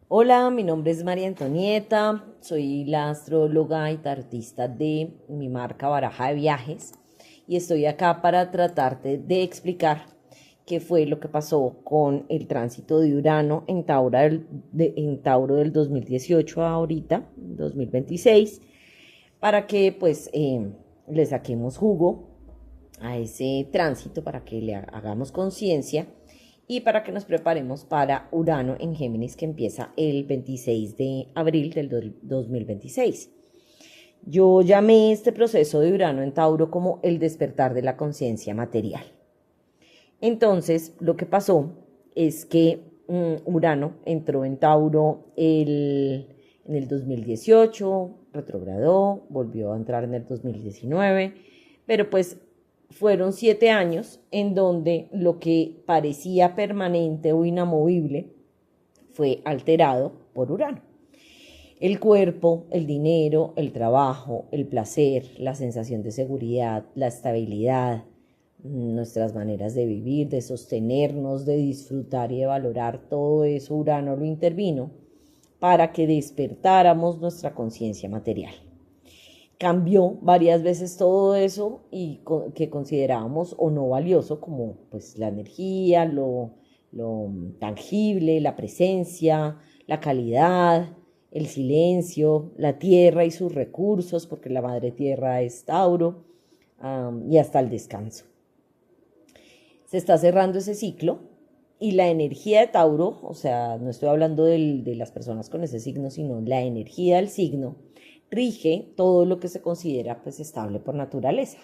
Hola, mi nombre es María Antonieta, soy la astróloga y tarotista de mi marca Baraja de Viajes y estoy acá para tratarte de explicar qué fue lo que pasó con el tránsito de Urano en Tauro del 2018 a ahorita, 2026, para que le saquemos jugo a ese tránsito, para que le hagamos conciencia y para que nos preparemos para Urano en Géminis, que empieza el 26 de abril del 2026. Yo llamé este proceso de Urano en Tauro como el despertar de la conciencia material. Entonces, lo que pasó es que Urano entró en Tauro en el 2018, retrogradó, volvió a entrar en el 2019, pero pues fueron 7 años en donde lo que parecía permanente o inamovible fue alterado por Urano. El cuerpo, el dinero, el trabajo, el placer, la sensación de seguridad, la estabilidad, nuestras maneras de vivir, de sostenernos, de disfrutar y de valorar, todo eso Urano lo intervino para que despertáramos nuestra conciencia material. Cambió varias veces todo eso y que considerábamos o no valioso, como pues la energía, lo tangible, la presencia, la calidad, el silencio, la tierra y sus recursos, porque la madre tierra es Tauro, y hasta el descanso. Se está cerrando ese ciclo y la energía de Tauro, o sea, no estoy hablando de las personas con ese signo, sino la energía del signo, rige todo lo que se considera pues estable por naturaleza,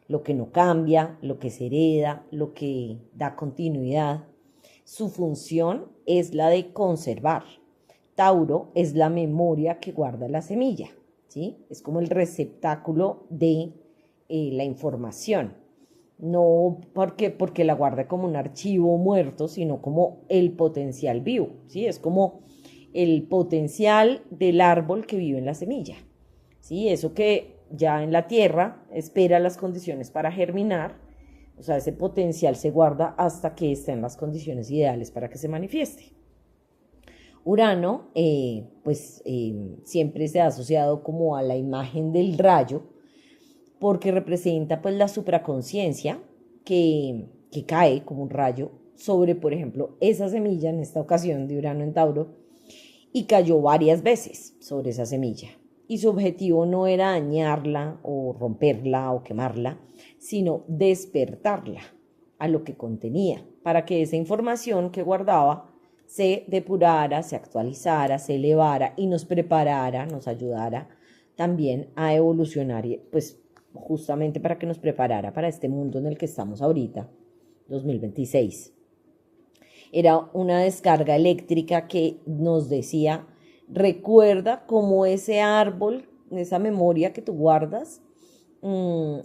lo que no cambia, lo que se hereda, lo que da continuidad. Su función es la de conservar. Tauro es la memoria que guarda la semilla, ¿sí? Es como el receptáculo de la información. No porque la guarda como un archivo muerto, sino como el potencial vivo, ¿sí? Es como el potencial del árbol que vive en la semilla, ¿sí? Eso que ya en la tierra espera las condiciones para germinar, o sea, ese potencial se guarda hasta que estén las condiciones ideales para que se manifieste. Urano, siempre se ha asociado como a la imagen del rayo, porque representa pues la supraconciencia que cae como un rayo sobre, por ejemplo, esa semilla, en esta ocasión de Urano en Tauro, y cayó varias veces sobre esa semilla. Y su objetivo no era dañarla o romperla o quemarla, sino despertarla a lo que contenía, para que esa información que guardaba se depurara, se actualizara, se elevara y nos preparara, nos ayudara también a evolucionar, pues justamente para que nos preparara para este mundo en el que estamos ahorita, 2026. Era una descarga eléctrica que nos decía: recuerda cómo ese árbol, esa memoria que tú guardas,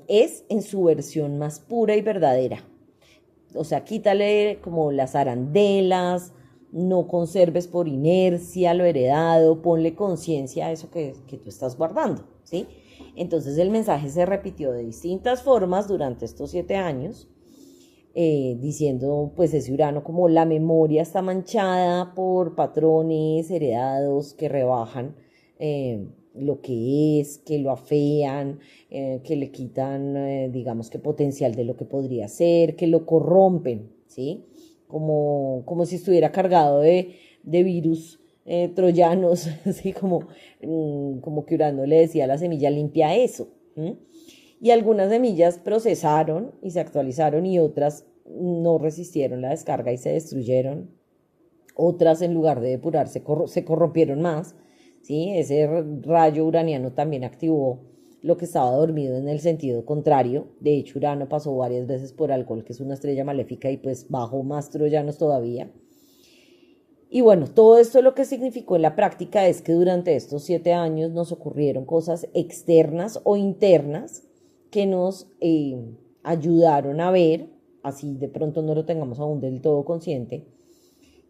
es en su versión más pura y verdadera. O sea, quítale como las arandelas, no conserves por inercia lo heredado, ponle conciencia a eso que tú estás guardando, ¿sí? Entonces el mensaje se repitió de distintas formas durante estos 7 años, diciendo pues ese Urano como la memoria está manchada por patrones heredados que rebajan lo que es, que lo afean, que le quitan, digamos que potencial de lo que podría ser, que lo corrompen, ¿sí? Como si estuviera cargado de virus troyanos, así como que Urano le decía a la semilla: limpia eso. Y algunas semillas procesaron y se actualizaron y otras no resistieron la descarga y se destruyeron. Otras, en lugar de depurarse, se corrompieron más, ¿sí? Ese rayo uraniano también activó lo que estaba dormido en el sentido contrario. De hecho, Urano pasó varias veces por Algol, que es una estrella maléfica, y pues bajó más troyanos todavía. Y bueno, todo esto lo que significó en la práctica es que durante estos 7 años nos ocurrieron cosas externas o internas que nos ayudaron a ver, así de pronto no lo tengamos aún del todo consciente,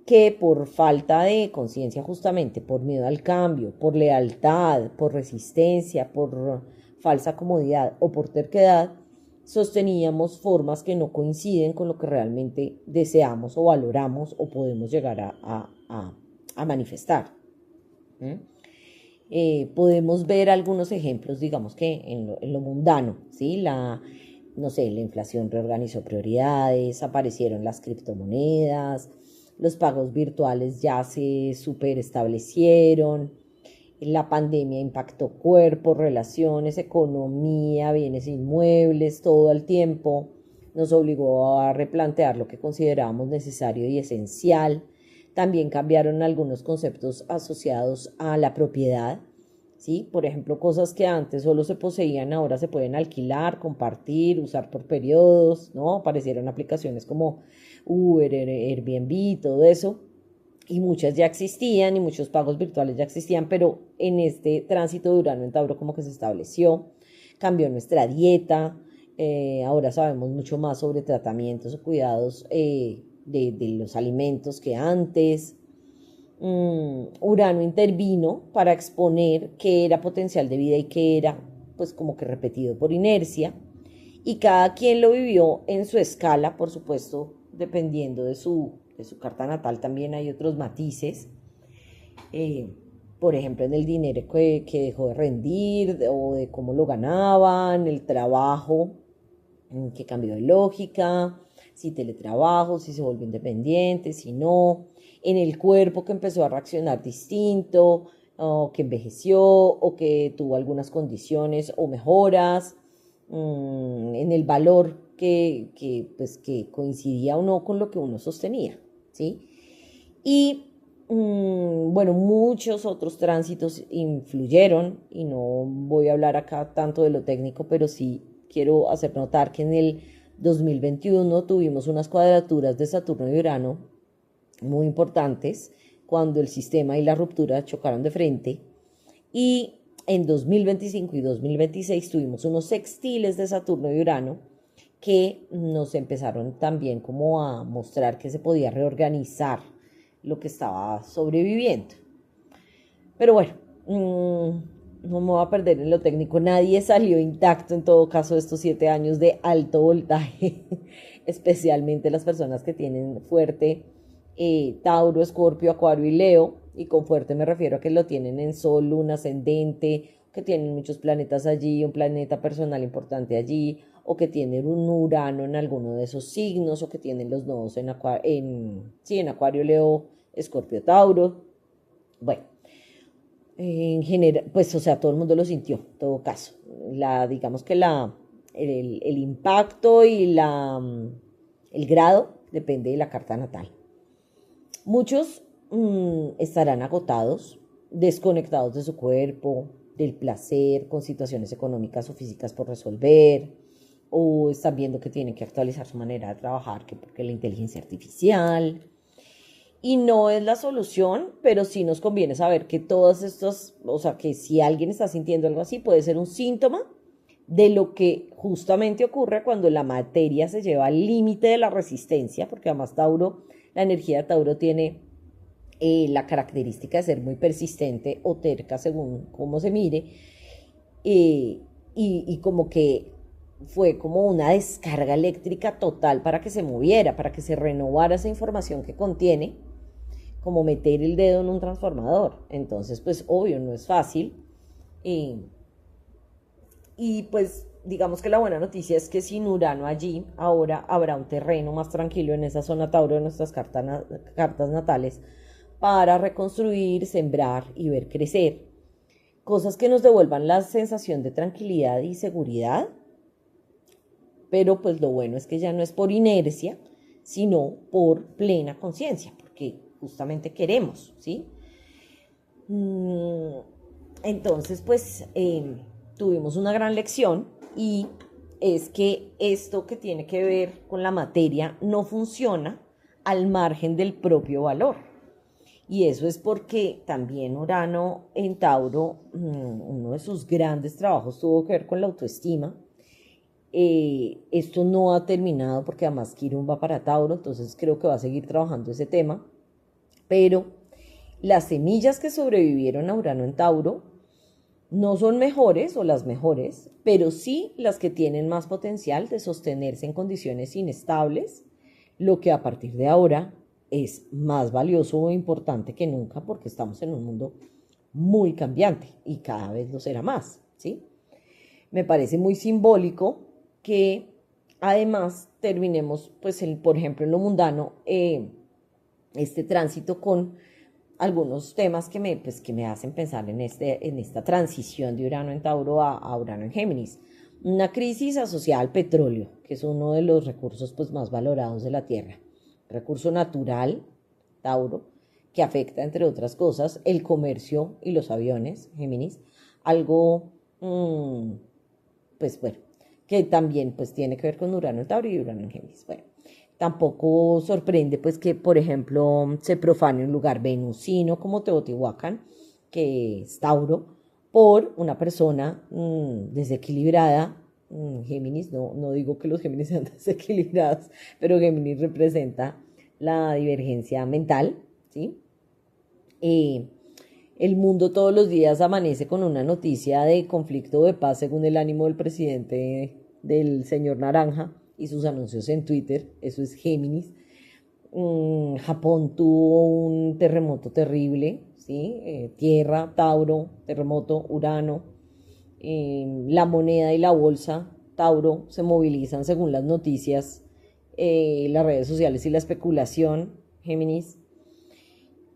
que por falta de conciencia, justamente por miedo al cambio, por lealtad, por resistencia, por falsa comodidad o por terquedad, sosteníamos formas que no coinciden con lo que realmente deseamos o valoramos o podemos llegar a a manifestar. ¿Mm? Podemos ver algunos ejemplos, digamos que en lo mundano, ¿sí? No sé, la inflación reorganizó prioridades, aparecieron las criptomonedas, los pagos virtuales ya se superestablecieron, la pandemia impactó cuerpos, relaciones, economía, bienes inmuebles, todo el tiempo. Nos obligó a replantear lo que considerábamos necesario y esencial. También cambiaron algunos conceptos asociados a la propiedad, ¿sí? Por ejemplo, cosas que antes solo se poseían, ahora se pueden alquilar, compartir, usar por periodos, ¿no? Aparecieron aplicaciones como Uber, Airbnb, todo eso. Y muchas ya existían y muchos pagos virtuales ya existían, pero en este tránsito de Urano en Tauro como que se estableció, cambió nuestra dieta, ahora sabemos mucho más sobre tratamientos o cuidados de los alimentos que antes. Urano intervino para exponer qué era potencial de vida y qué era pues como que repetido por inercia, y cada quien lo vivió en su escala, por supuesto, dependiendo de su carta natal también hay otros matices. Eh, por ejemplo, en el dinero que dejó de rendir o de cómo lo ganaban, el trabajo que cambió de lógica, si teletrabajo, si se volvió independiente, si no, en el cuerpo que empezó a reaccionar distinto, o que envejeció o que tuvo algunas condiciones o mejoras, en el valor pues, que coincidía o no con lo que uno sostenía, ¿sí? Y bueno, muchos otros tránsitos influyeron, y no voy a hablar acá tanto de lo técnico, pero sí quiero hacer notar que en el 2021 tuvimos unas cuadraturas de Saturno y Urano muy importantes cuando el sistema y la ruptura chocaron de frente, y en 2025 y 2026 tuvimos unos sextiles de Saturno y Urano que nos empezaron también como a mostrar que se podía reorganizar lo que estaba sobreviviendo. Pero bueno, no me voy a perder en lo técnico. Nadie salió intacto en todo caso de estos 7 años de alto voltaje, especialmente las personas que tienen fuerte Tauro, Escorpio, Acuario y Leo. Y con fuerte me refiero a que lo tienen en Sol, Luna, Ascendente, que tienen muchos planetas allí, un planeta personal importante allí, o que tienen un Urano en alguno de esos signos, o que tienen los nodos en Acuario, Leo, Escorpio, Tauro. Bueno, en general, pues, o sea, todo el mundo lo sintió, en todo caso. Digamos que el impacto y el grado depende de la carta natal. Muchos estarán agotados, desconectados de su cuerpo, del placer, con situaciones económicas o físicas por resolver, o están viendo que tienen que actualizar su manera de trabajar, que porque la inteligencia artificial. Y no es la solución, pero sí nos conviene saber que todas estas, o sea, que si alguien está sintiendo algo así, puede ser un síntoma de lo que justamente ocurre cuando la materia se lleva al límite de la resistencia, porque además Tauro, la energía de Tauro tiene la característica de ser muy persistente o terca según cómo se mire, y como que fue como una descarga eléctrica total para que se moviera, para que se renovara esa información que contiene, como meter el dedo en un transformador. Entonces, pues obvio, no es fácil. Y pues digamos que la buena noticia es que sin Urano allí, ahora habrá un terreno más tranquilo en esa zona Tauro de nuestras cartas natales para reconstruir, sembrar y ver crecer. Cosas que nos devuelvan la sensación de tranquilidad y seguridad. Pero pues lo bueno es que ya no es por inercia, sino por plena conciencia, porque justamente queremos, ¿sí? Entonces, pues tuvimos una gran lección, y es que esto que tiene que ver con la materia no funciona al margen del propio valor. Y eso es porque también Urano en Tauro, uno de sus grandes trabajos tuvo que ver con la autoestima. Esto no ha terminado porque además Quirón va para Tauro, entonces creo que va a seguir trabajando ese tema. Pero las semillas que sobrevivieron a Urano en Tauro no son mejores o las mejores, pero sí las que tienen más potencial de sostenerse en condiciones inestables, lo que a partir de ahora es más valioso o importante que nunca porque estamos en un mundo muy cambiante y cada vez lo será más, ¿sí? Me parece muy simbólico que además terminemos, pues, por ejemplo, en lo mundano, este tránsito con algunos temas que me hacen pensar en esta transición de Urano en Tauro a Urano en Géminis. Una crisis asociada al petróleo, que es uno de los recursos pues, más valorados de la Tierra. Recurso natural, Tauro, que afecta, entre otras cosas, el comercio y los aviones, Géminis. Algo, pues bueno, que también pues tiene que ver con Urano en Tauro y Urano en Géminis. Bueno, tampoco sorprende pues que, por ejemplo, se profane un lugar venusino como Teotihuacán, que es Tauro, por una persona desequilibrada. Géminis, no digo que los Géminis sean desequilibrados, pero Géminis representa la divergencia mental, ¿sí? Eh, el mundo todos los días amanece con una noticia de conflicto o de paz según el ánimo del presidente del señor Naranja y sus anuncios en Twitter. Eso es Géminis. Japón tuvo un terremoto terrible, ¿sí? Tierra, Tauro, terremoto, Urano. La moneda y la bolsa, Tauro, se movilizan según las noticias, las redes sociales y la especulación, Géminis.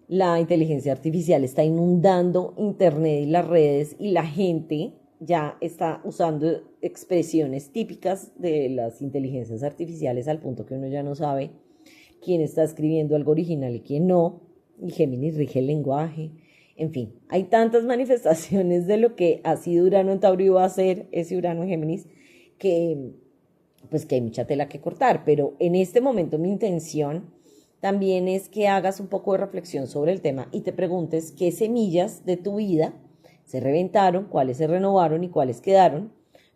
La inteligencia artificial está inundando Internet y las redes y la gente ya está usando expresiones típicas de las inteligencias artificiales al punto que uno ya no sabe quién está escribiendo algo original y quién no. Y Géminis rige el lenguaje. En fin, hay tantas manifestaciones de lo que ha sido Urano en Tauro y va a ser ese Urano en Géminis que pues que hay mucha tela que cortar. Pero en este momento mi intención también es que hagas un poco de reflexión sobre el tema y te preguntes qué semillas de tu vida se reventaron, cuáles se renovaron y cuáles quedaron,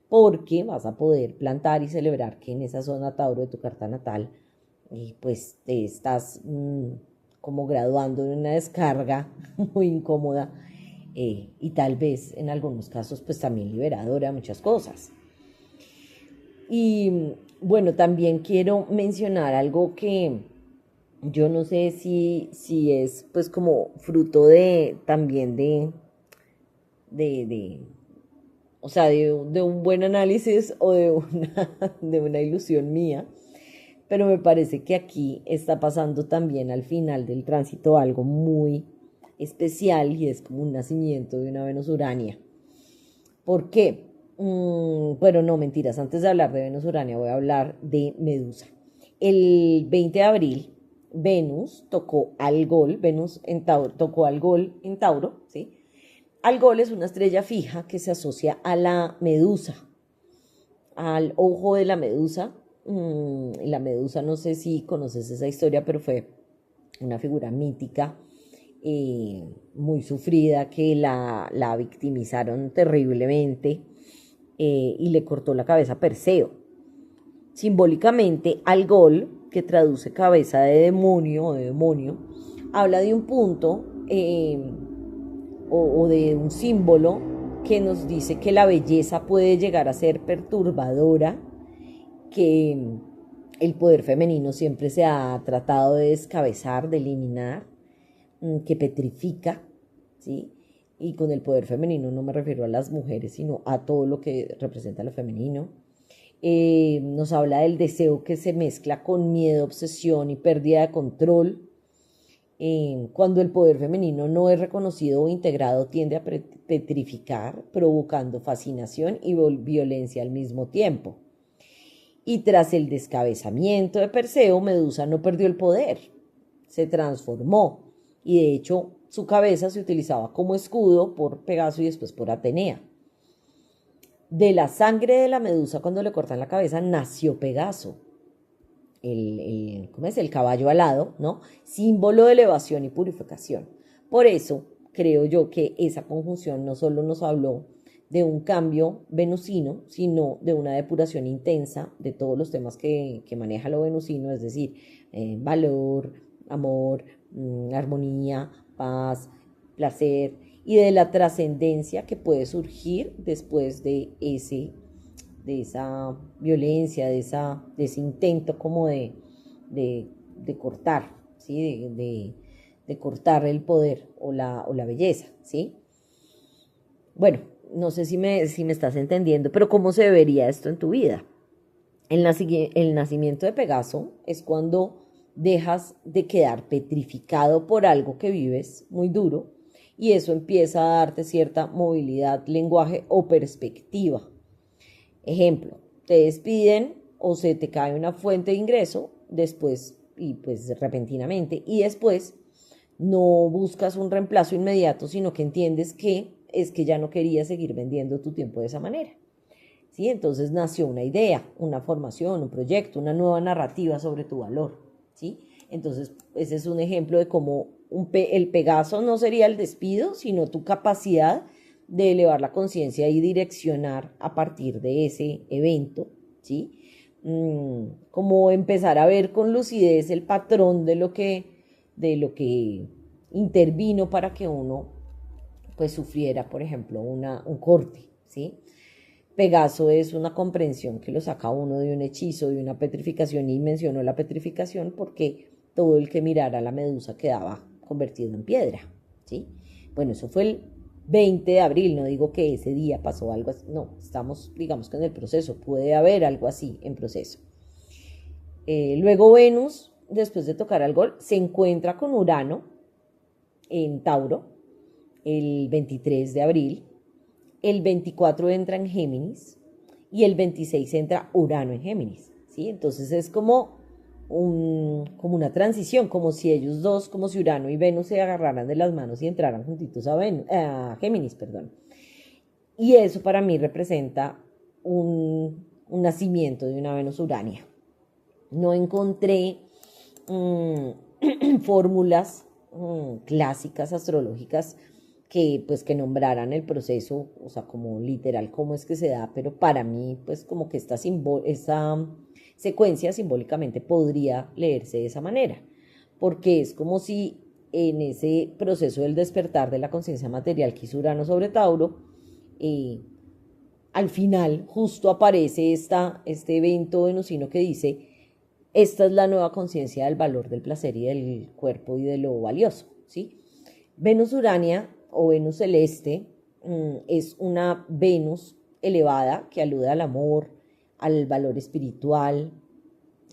porque vas a poder plantar y celebrar que en esa zona Tauro de tu carta natal, pues te estás como graduando de una descarga muy incómoda y tal vez en algunos casos pues también liberadora, muchas cosas. Y bueno, también quiero mencionar algo que yo no sé si es pues como fruto de también de o sea, de un buen análisis o de una ilusión mía, pero me parece que aquí está pasando también al final del tránsito algo muy especial y es como un nacimiento de una Venus Urania. ¿Por qué? Bueno, no, mentiras. Antes de hablar de Venus Urania, voy a hablar de Medusa. El 20 de abril, Venus tocó Algol, Venus en Tauro, tocó Algol en Tauro, ¿sí? Algol es una estrella fija que se asocia a la medusa, al ojo de la medusa. La medusa, no sé si conoces esa historia, pero fue una figura mítica, muy sufrida, que la victimizaron terriblemente y le cortó la cabeza a Perseo. Simbólicamente, Algol, que traduce cabeza de demonio o de demonio, habla de un punto o de un símbolo que nos dice que la belleza puede llegar a ser perturbadora, que el poder femenino siempre se ha tratado de descabezar, de eliminar, que petrifica, ¿sí? Y con el poder femenino no me refiero a las mujeres, sino a todo lo que representa lo femenino. Nos habla del deseo que se mezcla con miedo, obsesión y pérdida de control. Cuando el poder femenino no es reconocido o integrado, tiende a petrificar, provocando fascinación y violencia al mismo tiempo. Y tras el descabezamiento de Perseo, Medusa no perdió el poder, se transformó y de hecho su cabeza se utilizaba como escudo por Pegaso y después por Atenea. De la sangre de la medusa cuando le cortan la cabeza nació Pegaso, ¿cómo es? El caballo alado, ¿no? Símbolo de elevación y purificación. Por eso creo yo que esa conjunción no solo nos habló de un cambio venusino, sino de una depuración intensa de todos los temas que maneja lo venusino, es decir, valor, amor, armonía, paz, placer y de la trascendencia que puede surgir después de esa violencia, de ese intento como de cortar. ¿sí? De cortar el poder o la belleza, ¿sí? Bueno, no sé si me estás entendiendo, pero ¿cómo se vería esto en tu vida? El nacimiento de Pegaso es cuando dejas de quedar petrificado por algo que vives muy duro y eso empieza a darte cierta movilidad, lenguaje o perspectiva. Ejemplo, te despiden o se te cae una fuente de ingreso después y pues repentinamente y después no buscas un reemplazo inmediato, sino que entiendes que es que ya no querías seguir vendiendo tu tiempo de esa manera. ¿Sí? Entonces nació una idea, una formación, un proyecto, una nueva narrativa sobre tu valor. ¿Sí? Entonces, ese es un ejemplo de cómo el Pegaso no sería el despido, sino tu capacidad de elevar la conciencia y direccionar a partir de ese evento. ¿Sí? Como empezar a ver con lucidez el patrón de lo que intervino para que uno pues sufriera, por ejemplo, un corte, ¿sí? Pegaso es una comprensión que lo saca uno de un hechizo, de una petrificación, y mencionó la petrificación porque todo el que mirara a la medusa quedaba convertido en piedra, ¿sí? Bueno, eso fue el 20 de abril, no digo que ese día pasó algo así, no, estamos, digamos que en el proceso, puede haber algo así en proceso. Luego Venus, después de tocar al Gol, se encuentra con Urano en Tauro el 23 de abril, el 24 entra en Géminis y el 26 entra Urano en Géminis, ¿sí? Entonces es como una transición, como si ellos dos, como si Urano y Venus se agarraran de las manos y entraran juntitos a Géminis, perdón. Y eso para mí representa un nacimiento de una Venus Urania. No encontré fórmulas clásicas astrológicas que nombraran el proceso, o sea, como literal cómo es que se da, pero para mí pues como que esta secuencia simbólicamente podría leerse de esa manera, porque es como si en ese proceso del despertar de la conciencia material que hizo Urano sobre Tauro, al final justo aparece este evento venusino que dice, esta es la nueva conciencia del valor del placer y del cuerpo y de lo valioso, ¿sí? Venus Urania o Venus celeste es una Venus elevada que alude al amor, al valor espiritual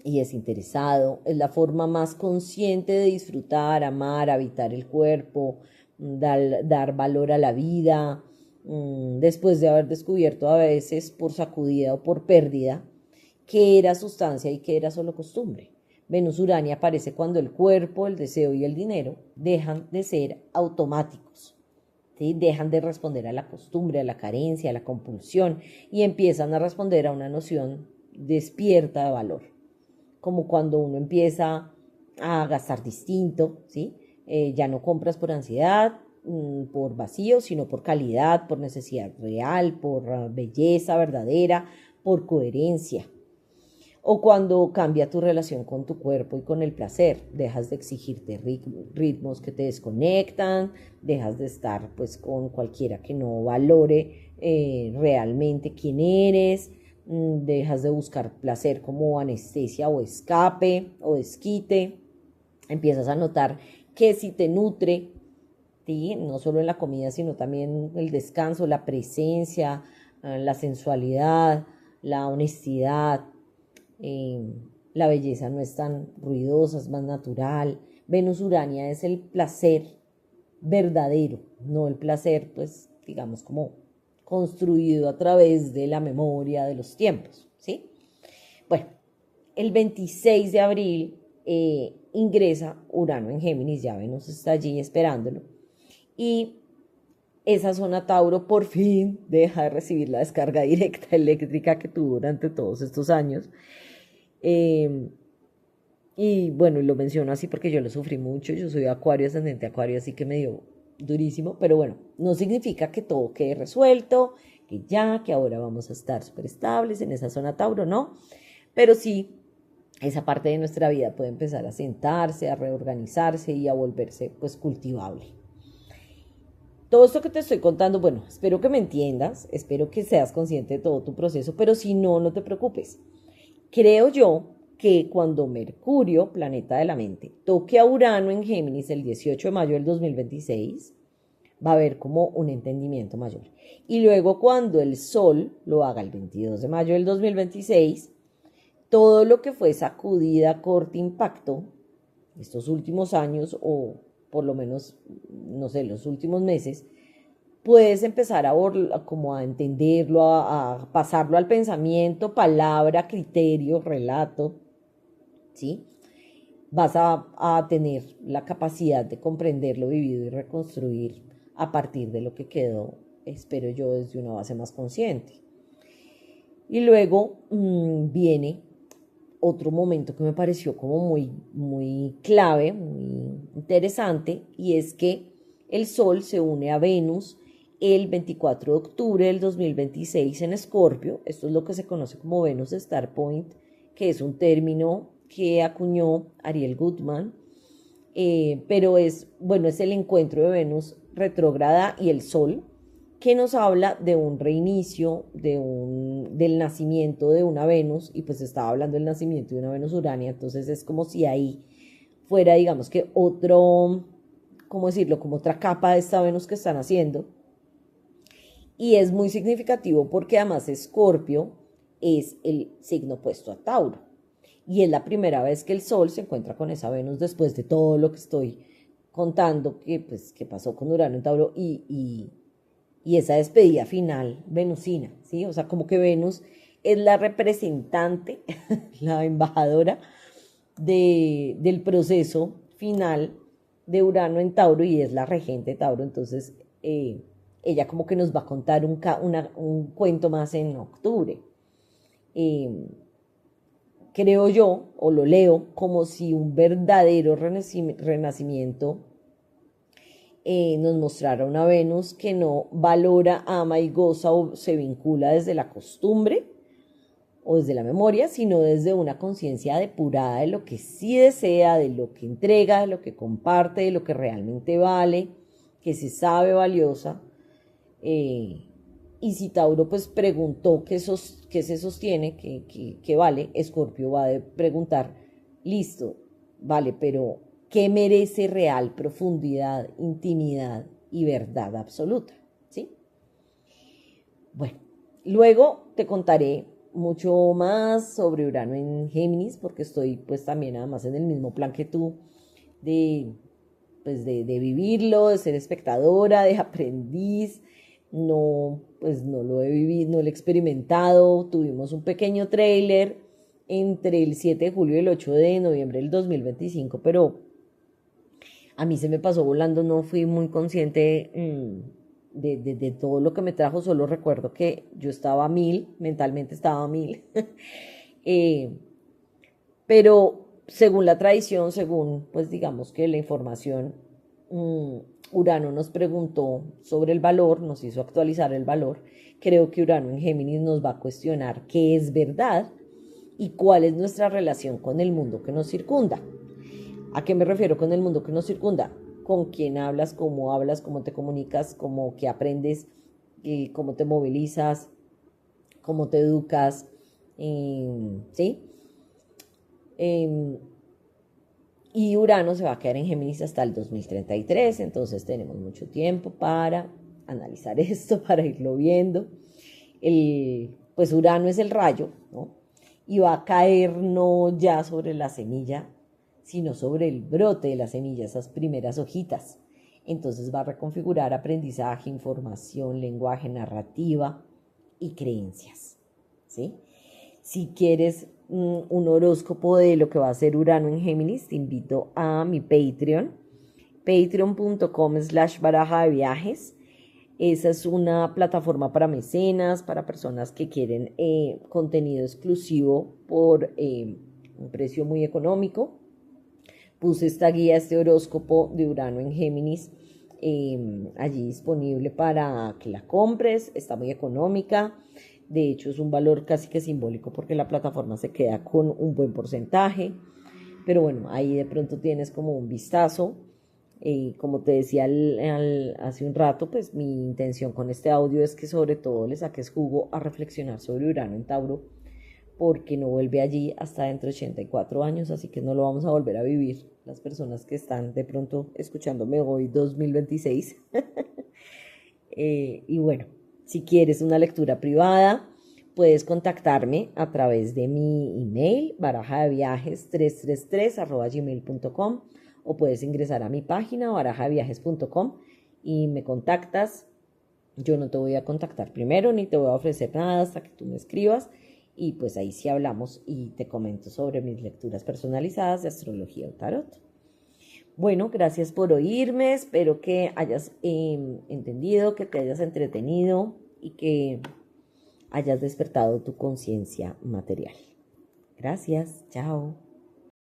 y desinteresado. Es la forma más consciente de disfrutar, amar, habitar el cuerpo, dar valor a la vida, después de haber descubierto a veces por sacudida o por pérdida qué era sustancia y qué era solo costumbre. Venus Urania aparece cuando el cuerpo, el deseo y el dinero dejan de ser automáticos, ¿sí? Dejan de responder a la costumbre, a la carencia, a la compulsión y empiezan a responder a una noción despierta de valor, como cuando uno empieza a gastar distinto, ¿sí? Ya no compras por ansiedad, por vacío, sino por calidad, por necesidad real, por belleza verdadera, por coherencia. O cuando cambia tu relación con tu cuerpo y con el placer, dejas de exigirte ritmos que te desconectan, dejas de estar pues con cualquiera que no valore realmente quién eres, dejas de buscar placer como anestesia o escape o desquite, empiezas a notar que si te nutre, ¿sí? No solo en la comida, sino también el descanso, la presencia, la sensualidad, la honestidad, la belleza no es tan ruidosa, es más natural. Venus Urania es el placer verdadero, no el placer, pues, digamos, como construido a través de la memoria de los tiempos, ¿sí? Bueno, el 26 de abril ingresa Urano en Géminis, ya Venus está allí esperándolo, y esa zona Tauro por fin deja de recibir la descarga directa eléctrica que tuvo durante todos estos años. Y bueno, lo menciono así porque yo lo sufrí mucho, yo soy Acuario, ascendente Acuario, así que me dio durísimo, pero bueno, no significa que todo quede resuelto, que ahora vamos a estar súper estables en esa zona Tauro, no, pero sí, esa parte de nuestra vida puede empezar a sentarse, a reorganizarse y a volverse pues cultivable. Todo esto que te estoy contando, bueno, espero que me entiendas, espero que seas consciente de todo tu proceso, pero si no, no te preocupes. Creo yo que cuando Mercurio, planeta de la mente, toque a Urano en Géminis el 18 de mayo del 2026, va a haber como un entendimiento mayor. Y luego cuando el Sol lo haga el 22 de mayo del 2026, todo lo que fue sacudida, corte, impacto, estos últimos años o por lo menos, no sé, los últimos meses, puedes empezar como a entenderlo, a pasarlo al pensamiento, palabra, criterio, relato, ¿sí? Vas a tener la capacidad de comprender lo vivido y reconstruir a partir de lo que quedó, espero yo, desde una base más consciente. Y luego viene otro momento que me pareció como muy clave, muy interesante, y es que el Sol se une a Venus el 24 de octubre del 2026 en Escorpio. Esto es lo que se conoce como Venus Star Point, que es un término que acuñó Ariel Gutman, pero es el encuentro de Venus retrógrada y el Sol, que nos habla de un reinicio, del nacimiento de una Venus, y pues estaba hablando del nacimiento de una Venus Urania, entonces es como si ahí fuera, digamos que ¿cómo decirlo? Como otra capa de esta Venus que están haciendo. Y es muy significativo porque además Escorpio es el signo opuesto a Tauro. Y es la primera vez que el Sol se encuentra con esa Venus después de todo lo que estoy contando que pasó con Urano en Tauro y esa despedida final venusina, ¿sí? O sea, como que Venus es la representante, la embajadora del proceso final de Urano en Tauro y es la regente de Tauro, entonces ella como que nos va a contar un cuento más en octubre. Creo yo, o lo leo, como si un verdadero renacimiento nos mostrara una Venus que no valora, ama y goza o se vincula desde la costumbre o desde la memoria, sino desde una conciencia depurada de lo que sí desea, de lo que entrega, de lo que comparte, de lo que realmente vale, que se sabe valiosa. Y si Tauro pues preguntó qué se sostiene, qué vale, Escorpio va a preguntar, listo, vale, pero ¿qué merece real profundidad, intimidad y verdad absoluta? ¿Sí? Bueno, luego te contaré mucho más sobre Urano en Géminis, porque estoy pues también además en el mismo plan que tú de vivirlo, de ser espectadora, de aprendiz. No, pues no lo he vivido, no lo he experimentado. Tuvimos un pequeño tráiler entre el 7 de julio y el 8 de noviembre del 2025, pero a mí se me pasó volando, no fui muy consciente de todo lo que me trajo, solo recuerdo que yo estaba a mil, mentalmente estaba a mil, eh, pero según la tradición, según pues digamos que la información, Urano nos preguntó sobre el valor, nos hizo actualizar el valor. Creo que Urano en Géminis nos va a cuestionar qué es verdad y cuál es nuestra relación con el mundo que nos circunda. ¿A qué me refiero con el mundo que nos circunda? Con quién hablas, cómo te comunicas, cómo que aprendes, cómo te movilizas, cómo te educas, ¿sí? Y Urano se va a quedar en Géminis hasta el 2033, entonces tenemos mucho tiempo para analizar esto, para irlo viendo. Pues Urano es el rayo, ¿no? Y va a caer no ya sobre la semilla, sino sobre el brote de la semilla, esas primeras hojitas. Entonces va a reconfigurar aprendizaje, información, lenguaje, narrativa y creencias, ¿sí? Si quieres un horóscopo de lo que va a ser Urano en Géminis, te invito a mi Patreon, patreon.com/baraja de viajes. Esa es una plataforma para mecenas, para personas que quieren contenido exclusivo por un precio muy económico. Puse esta guía, este horóscopo de Urano en Géminis, allí disponible para que la compres. Está muy económica. De hecho, es un valor casi que simbólico porque la plataforma se queda con un buen porcentaje. Pero bueno, ahí de pronto tienes como un vistazo. Como te decía hace un rato, pues mi intención con este audio es que sobre todo le saques jugo a reflexionar sobre Urano en Tauro porque no vuelve allí hasta dentro de 84 años, así que no lo vamos a volver a vivir las personas que están de pronto escuchándome hoy 2026. Y bueno, si quieres una lectura privada, puedes contactarme a través de mi email, barajadeviajes333@gmail.com, o puedes ingresar a mi página, barajadeviajes.com, y me contactas. Yo no te voy a contactar primero ni te voy a ofrecer nada hasta que tú me escribas, y pues ahí sí hablamos y te comento sobre mis lecturas personalizadas de astrología o tarot. Bueno, gracias por oírme, espero que hayas entendido, que te hayas entretenido y que hayas despertado tu conciencia material. Gracias, chao.